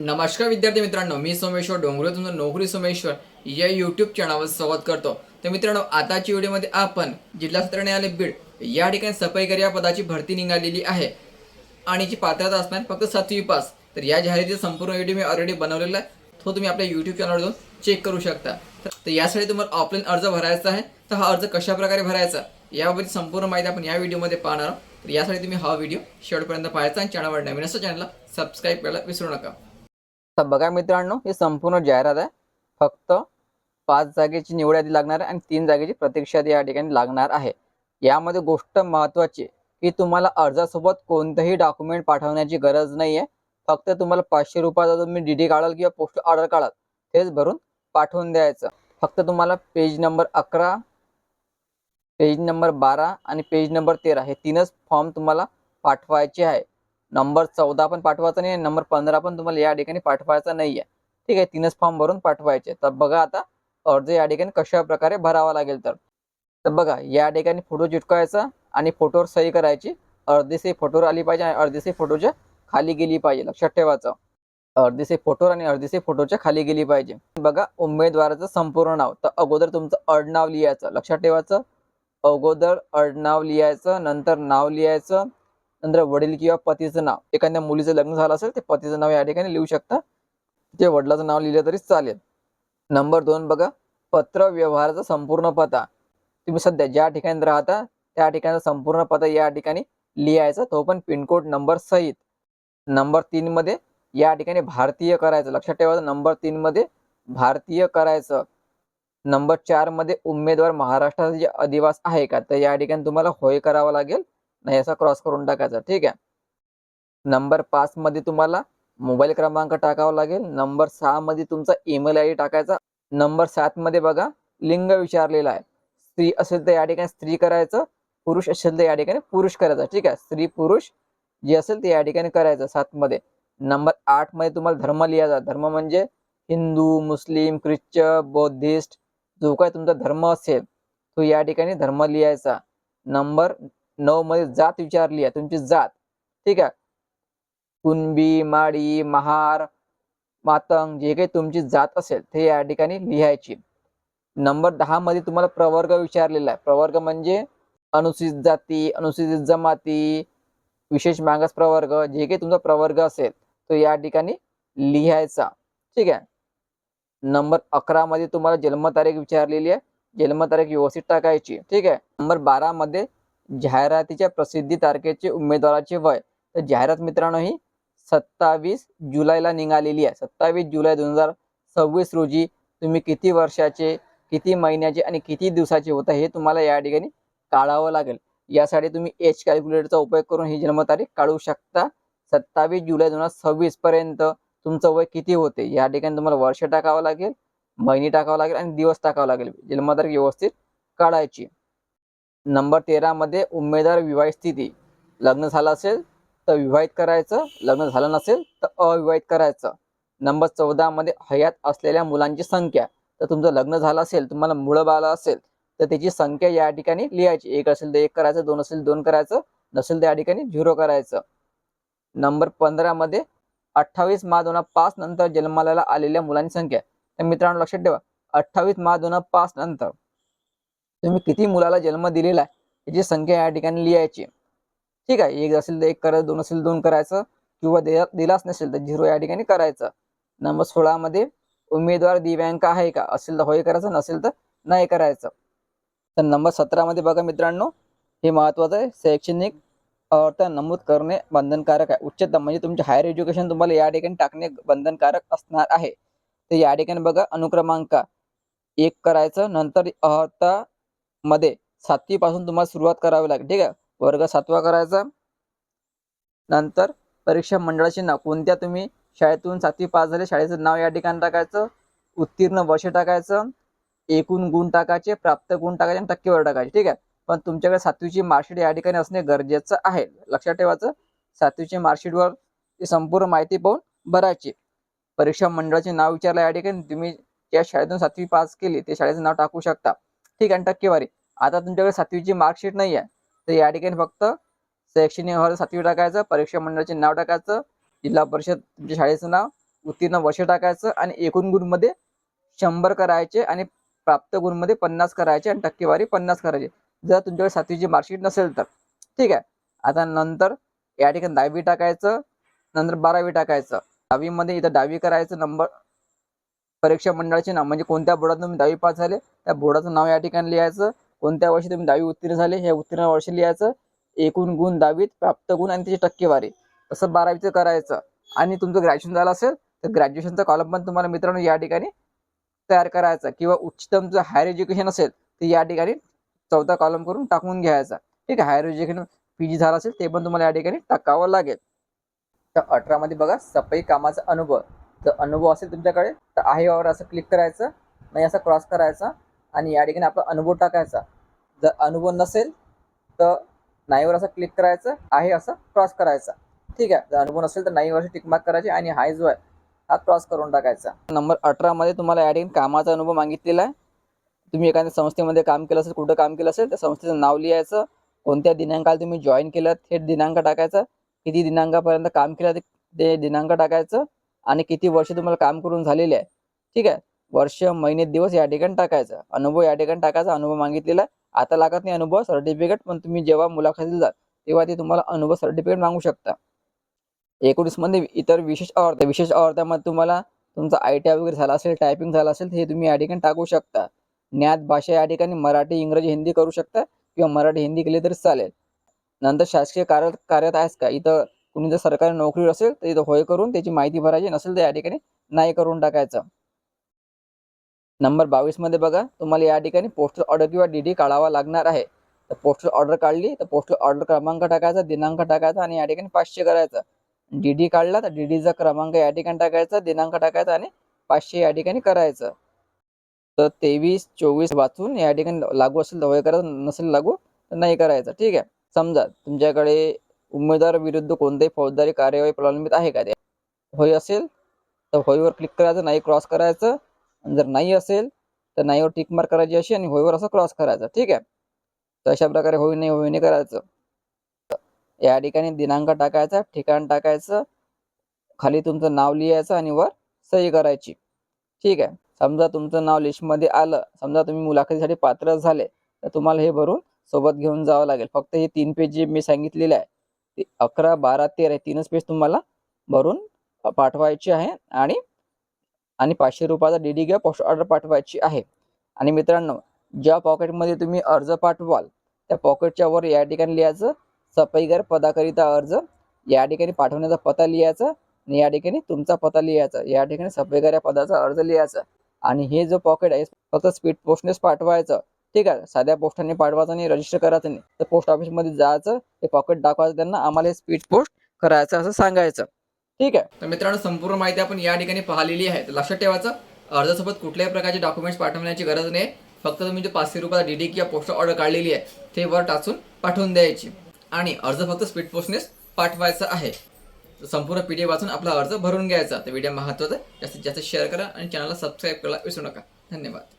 नमस्कार विद्यार्थी मित्रांनो, मी सोमेश्वर डोंगरे तुमचं नोकरी सोमेश्वर या यूट्यूब चॅनलवर स्वागत करतो। तर मित्रांनो, आताच्या व्हिडिओमध्ये आपण जिल्हा सत्र न्यायालय बीड या ठिकाणी सफाईकर या पदाची भरती निघालेली आहे आणि जी पात्रता असणार फक्त 7वी पास। तर या जाहिरातीचा संपूर्ण व्हिडिओ मी ऑलरेडी बनवलेला आहे, तो तुम्ही आपल्या यूट्यूब चॅनलवर जाऊन चेक करू शकता। तर यासाठी तुम्हाला ऑफलाईन अर्ज भरायचा आहे। तर हा अर्ज कशा प्रकारे भरायचा याबाबत संपूर्ण माहिती आपण या व्हिडिओमध्ये पाहणार आहोत। तर यासाठी तुम्ही हा व्हिडिओ शेवटपर्यंत पाहायचा आणि चॅनलवर नवीन असेल चॅनलला सबस्क्राईब करायला विसरू नका। तर बघा मित्रांनो, ही संपूर्ण जाहिरात आहे। फक्त 5 जागेची निवड यादी लागणार आहे आणि 3 जागेची प्रतीक्षा यादी या ठिकाणी लागणार आहे। यामध्ये गोष्ट महत्त्वाची की तुम्हाला अर्जासोबत कोणतेही डॉक्युमेंट पाठवण्याची गरज नाही आहे। फक्त तुम्हाला 500 रुपयाचा तुम्ही डीडी काढाल किंवा पोस्ट ऑर्डर काढाल तेच भरून पाठवून द्यायचं। फक्त तुम्हाला पेज नंबर 11, पेज नंबर 12 आणि पेज नंबर 13 हे 3च फॉर्म तुम्हाला पाठवायचे आहे। नंबर 14 पण पाठवायचा नाही, नंबर 15 पण तुम्हाला या ठिकाणी पाठवायचा नाहीये। ठीक आहे, 3च फॉर्म भरून पाठवायचे। तर बघा आता अर्ज या ठिकाणी कशा प्रकारे भरावा लागेल। तर बघा, या ठिकाणी फोटो चिटकवायचा आणि फोटोवर सही करायची। अर्धी सही फोटोवर आली पाहिजे आणि अर्धी सही फोटोच्या खाली गेली पाहिजे, लक्षात ठेवायचं। अर्धी सही फोटोवर आणि अर्धी सही फोटोच्या खाली गेली पाहिजे। बघा, उमेदवाराचं संपूर्ण नाव, तर अगोदर तुमचं आडनाव लिहायचं, लक्षात ठेवायचं। अगोदर आडनाव लिहायचं, नंतर नाव लिहायचं, नंतर वडील किंवा पतीचं नाव। एखाद्या मुलीचं लग्न झालं असेल ते पतीचं नाव या ठिकाणी लिहू शकता, ते वडिलाचं नाव लिहिलं तरी चालेल। नंबर 2 बघा, पत्र व्यवहाराचा संपूर्ण पत्ता। तुम्ही सध्या ज्या ठिकाणी राहता त्या ठिकाणचा संपूर्ण पत्ता या ठिकाणी लिहायचा, तो पण पिनकोड नंबर सहित। नंबर 3 मध्ये या ठिकाणी भारतीय करायचं, लक्षात ठेवायचं। नंबर 3 मध्ये भारतीय करायचं। नंबर 4 मध्ये उमेदवार महाराष्ट्राचा जे अधिवास आहे का, तर या ठिकाणी तुम्हाला होय करावं लागेल, नाही असा क्रॉस करून टाकायचा। ठीक आहे। नंबर 5 मध्ये तुम्हाला मोबाईल क्रमांक टाकावा लागेल। नंबर 6 मध्ये तुमचा ईमेल आयडी टाकायचा। नंबर 7 मध्ये बघा, लिंग विचारलेला आहे। स्त्री असेल तर या ठिकाणी स्त्री करायचं, पुरुष असेल तर या ठिकाणी पुरुष करायचं। ठीक आहे, स्त्री पुरुष जे असेल ते या ठिकाणी करायचं 7 मध्ये। नंबर 8 मध्ये तुम्हाला धर्म लिहायचा। धर्म म्हणजे हिंदू, मुस्लिम, ख्रिश्चन, बौद्धिस्ट, जो काही तुमचा धर्म असेल तो या ठिकाणी धर्म लिहायचा। नंबर 9 मध्ये जात विचारली आहे, तुमची जात। ठीक आहे, कुणबी, माळी, महार, मातंग, जे काही तुमची जात असेल ते या ठिकाणी लिहायची। नंबर 10 मध्ये तुम्हाला प्रवर्ग विचारलेला आहे। प्रवर्ग म्हणजे अनुसूचित जाती, अनुसूचित जमाती, विशेष मागास प्रवर्ग, जे काही तुमचा प्रवर्ग असेल तो या ठिकाणी लिहायचा। ठीक आहे। नंबर 11 मध्ये तुम्हाला जन्मतारीख विचारलेली आहे, जन्मतारीख व्यवस्थित टाकायची। ठीक आहे। नंबर 12 मध्ये जाहिरातीच्या प्रसिद्धी तारखेचे उमेदवाराचे वय। तर जाहिरात मित्रांनो ही 27 जुलैला निघालेली आहे। 27 जुलै 2026 रोजी तुम्ही किती वर्षाचे, किती महिन्याचे आणि किती दिवसाचे होता हे तुम्हाला या ठिकाणी काढावं लागेल। यासाठी तुम्ही एज कॅल्क्युलेटरचा उपयोग करून ही जन्मतारीख काढू शकता। 27 जुलै 2026 पर्यंत तुमचं वय किती होते या ठिकाणी तुम्हाला वर्ष टाकावं लागेल, महिने टाकावं लागेल आणि दिवस टाकावं लागेल, जन्मतारीख व्यवस्थित काढायची। नंबर 13 मध्ये उमेदवार विवाहित स्थिती, लग्न झालं असेल तर विवाहित करायचं, लग्न झालं नसेल तर अविवाहित करायचं। नंबर 14 मध्ये हयात असलेल्या मुलांची संख्या, तर तुमचं लग्न झालं असेल, तुम्हाला मुलं बाळ असेल तर त्याची संख्या या ठिकाणी लिहायची। 1 असेल तर 1 करायचं, 2 असेल 2 करायचं, नसेल तर या ठिकाणी 0 करायचं। नंबर 15 मध्ये 28 मार्च 2005 नंतर जन्माला आलेल्या मुलांची संख्या। तर मित्रांनो लक्षात ठेवा, 28 मार्च 2005 नंतर तुम्ही किती मुलाला जन्म दिलेला आहे याची संख्या या ठिकाणी लिहायची। ठीक आहे, 1 असेल तर 1 करायचं, 2 असेल 2 करायचं, किंवा दिलाच नसेल तर 0 या ठिकाणी करायचं। नंबर 16 मध्ये उमेदवार दिव्यांग आहे का, असेल तर होय करायचं, नसेल तर नाही करायचं। तर नंबर 17 मध्ये बघा मित्रांनो, हे महत्त्वाचं आहे, शैक्षणिक अर्हता नमूद करणे बंधनकारक आहे। उच्चतम म्हणजे तुमचे हायर एज्युकेशन तुम्हाला या ठिकाणी टाकणे बंधनकारक असणार आहे। तर या ठिकाणी बघा, अनुक्रमांक 1 करायचं, नंतर अर्हता मध्ये 7वी पासून तुम्हाला सुरुवात करावी लागेल। ठीक आहे, वर्ग 7वा करायचा। नंतर परीक्षा मंडळाचे नाव, कोणत्या तुम्ही शाळेतून 7वी पास झाले शाळेचं नाव या ठिकाणी टाकायचं, उत्तीर्ण वर्ष टाकायचं, एकूण गुण टाकायचे, प्राप्त गुण टाकायचे आणि टक्केवारी टाकायची। ठीक आहे, पण तुमच्याकडे 7वीची मार्कशीट या ठिकाणी असणे गरजेचं आहे, लक्षात ठेवायचं। 7वीच्या मार्कशीटवर ती संपूर्ण माहिती पाहून भरायची। परीक्षा मंडळाचे नाव विचारलं या ठिकाणी तुम्ही ज्या शाळेतून 7वी पास केली ते शाळेचं नाव टाकू शकता। ठीक आहे, टक्केवारी। आता तुमच्याकडे 7वीची मार्कशीट नाही आहे तर या ठिकाणी फक्त शैक्षणिक अर्हता 7वी टाकायचं, परीक्षा मंडळाचे नाव टाकायचं, जिल्हा परिषद तुमच्या शाळेचं नाव उत्तीर्ण वर्ष टाकायचं आणि एकूण गुणमध्ये 100 करायचे आणि प्राप्त गुणमध्ये 50 करायचे आणि टक्केवारी 50 करायची, जर तुमच्याकडे 7वीची मार्कशीट नसेल तर. ठीक आहे. आता नंतर या ठिकाणी 10वी टाकायचं, नंतर 12वी टाकायचं. 10वीमध्ये इथं 10वी करायचं, नंबर परीक्षा मंडळाचे नाव म्हणजे कोणत्या बोर्डात तुम्ही 10वी पास झाले त्या बोर्डाचं नाव या ठिकाणी लिहायचं, कोणत्या वर्षी तुम्ही 10वी उत्तीर्ण झाले हे उत्तीर्ण वर्ष लिहायचं, एकूण गुण 10वीत, प्राप्त गुण आणि त्याची टक्केवारी. तसं 12वीचं करायचं. आणि तुमचं ग्रॅज्युएशन झालं असेल तर ग्रॅज्युएशनचा कॉलम पण तुम्हाला मित्रांनो या ठिकाणी तयार करायचा, किंवा उच्चतम जर हायर एज्युकेशन असेल तर या ठिकाणी 4था कॉलम करून टाकून घ्यायचा. ठीक आहे. हायर एज्युकेशन PG झालं असेल ते पण तुम्हाला या ठिकाणी टाकावं लागेल. तर 18 मध्ये बघा सफाई कामाचा अनुभव. जर अनुभव असेल तुमच्याकडे तर आहे यावर असं क्लिक करायचं, नाही असं क्रॉस करायचा आणि या ठिकाणी आपला अनुभव टाकायचा. जर अनुभव नसेल तर नाहीवर असं क्लिक करायचं, आहे असं क्रॉस करायचा. ठीक आहे. जर अनुभव नसेल तर नाहीवर टिक मार्क करायचे आणि हाय जो आहे हा क्रॉस करून टाकायचा. नंबर 18 मध्ये तुम्हाला या ठिकाणी कामाचा अनुभव मागितलेला आहे. तुम्ही एखाद्या संस्थेमध्ये काम केलं असेल, कुठं काम केलं असेल त्या संस्थेचं नाव लिहायचं, कोणत्या दिनांकाला तुम्ही जॉईन केलं हे दिनांक टाकायचा, किती दिनांकापर्यंत काम केलं ते दिनांक टाकायचं आणि किती वर्ष तुम्हाला काम करून झालेले आहे. ठीक आहे. वर्ष, महिने, दिवस या ठिकाणी टाकायचं. अनुभव या ठिकाणी टाकायचा, अनुभव मागितलेला आहे. आता लागत नाही अनुभव सर्टिफिकेट, पण तुम्ही जेव्हा मुलाखतीला जाल तेव्हा ते तुम्हाला अनुभव सर्टिफिकेट मागू शकता. 19 मध्ये इतर विशेष आवडत्या. विशेष आवडत्यामध्ये तुम्हाला तुमचा ITI वगैरे झाला असेल, टायपिंग झालं असेल हे तुम्ही या ठिकाणी टाकू शकता. ज्ञात भाषा या ठिकाणी मराठी, इंग्रजी, हिंदी करू शकता किंवा मराठी, हिंदी केली तरी चालेल. नंतर शासकीय कार्यात आहेस का, इथं कुणी जर सरकारी नोकरीवर असेल तर इथं होय करून त्याची माहिती भरायची, नसेल तर या ठिकाणी नाही करून टाकायचं. नंबर 22 मध्ये बघा तुम्हाला या ठिकाणी पोस्टल ऑर्डर किंवा DD काढावा लागणार आहे. तर पोस्टल ऑर्डर काढली तर पोस्टल ऑर्डर क्रमांक टाकायचा, दिनांक टाकायचा आणि या ठिकाणी 500 करायचं. DD काढला तर DDचा क्रमांक या ठिकाणी टाकायचा, दिनांक टाकायचा आणि 500 या ठिकाणी करायचं. तर 23-24 वाचून या ठिकाणी लागू असेल तर होय करायचं, नसेल लागू तर नाही करायचं. ठीक आहे. समजा तुमच्याकडे उमेदवार विरुद्ध कोणत्याही फौजदारी कार्यवाही प्रलंबित आहे का, ते होय असेल तर होयवर क्लिक करायचं, नाही क्रॉस करायचं. जर नाही असेल तर नाहीवर टिक मार्क करायची अशी आणि होयवर असं क्रॉस करायचं. ठीक आहे. तर अशा प्रकारे होय नाही करायचं. या ठिकाणी दिनांक टाकायचा, ठिकाण टाकायचं, खाली तुमचं नाव लिहायचं आणि वर सही करायची. ठीक आहे. समजा तुमचं नाव लिस्टमध्ये आलं, समजा तुम्ही मुलाखतीसाठी पात्र झाले तर तुम्हाला हे भरून सोबत घेऊन जावं लागेल. फक्त हे 3 पेज जे मी सांगितलेले आहे ते 11, 12, 13 3च पेज तुम्हाला भरून पाठवायचे आहे आणि 500 रुपयाचा DD किंवा पोस्ट ऑर्डर पाठवायची आहे. आणि मित्रांनो, ज्या पॉकेटमध्ये तुम्ही अर्ज पाठवाल त्या पॉकेटच्या वर या ठिकाणी लिहायचं सफाईगार पदाकरिता अर्ज, या ठिकाणी पाठवण्याचा पत्ता लिहायचा आणि या ठिकाणी तुमचा पत्ता लिहायचा, या ठिकाणी सफाईगार या पदाचा अर्ज लिहायचा. आणि हे जो पॉकेट आहे फक्त स्पीड पोस्टनेच पाठवायचं. ठीक आहे. साध्या पोस्टाने पाठवायचं नाही, रजिस्टर करायचं नाही. तर पोस्ट ऑफिसमध्ये जायचं, ते पॉकेट दाखवायचं त्यांना, आम्हाला हे स्पीड पोस्ट करायचं असं सांगायचं. ठीक आहे. तर मित्रांनो, संपूर्ण माहिती आपण या ठिकाणी पाहिलेली आहे. तर लक्षात ठेवायचं, अर्जासोबत कुठल्याही प्रकारचे डॉक्युमेंट्स पाठवण्याची गरज नाही. फक्त तुम्ही जो 500 रुपयाचा DD किंवा पोस्ट ऑर्डर काढलेली आहे ते वर टाचून पाठवून द्यायची आणि अर्ज फक्त स्पीड पोस्टनेच पाठवायचा आहे. संपूर्ण PDF वाचून आपला अर्ज भरून घ्यायचा. तर व्हिडिओ महत्त्वाचा, जास्तीत जास्त शेअर करा आणि चॅनलला सबस्क्राईब करायला विसरू नका. धन्यवाद.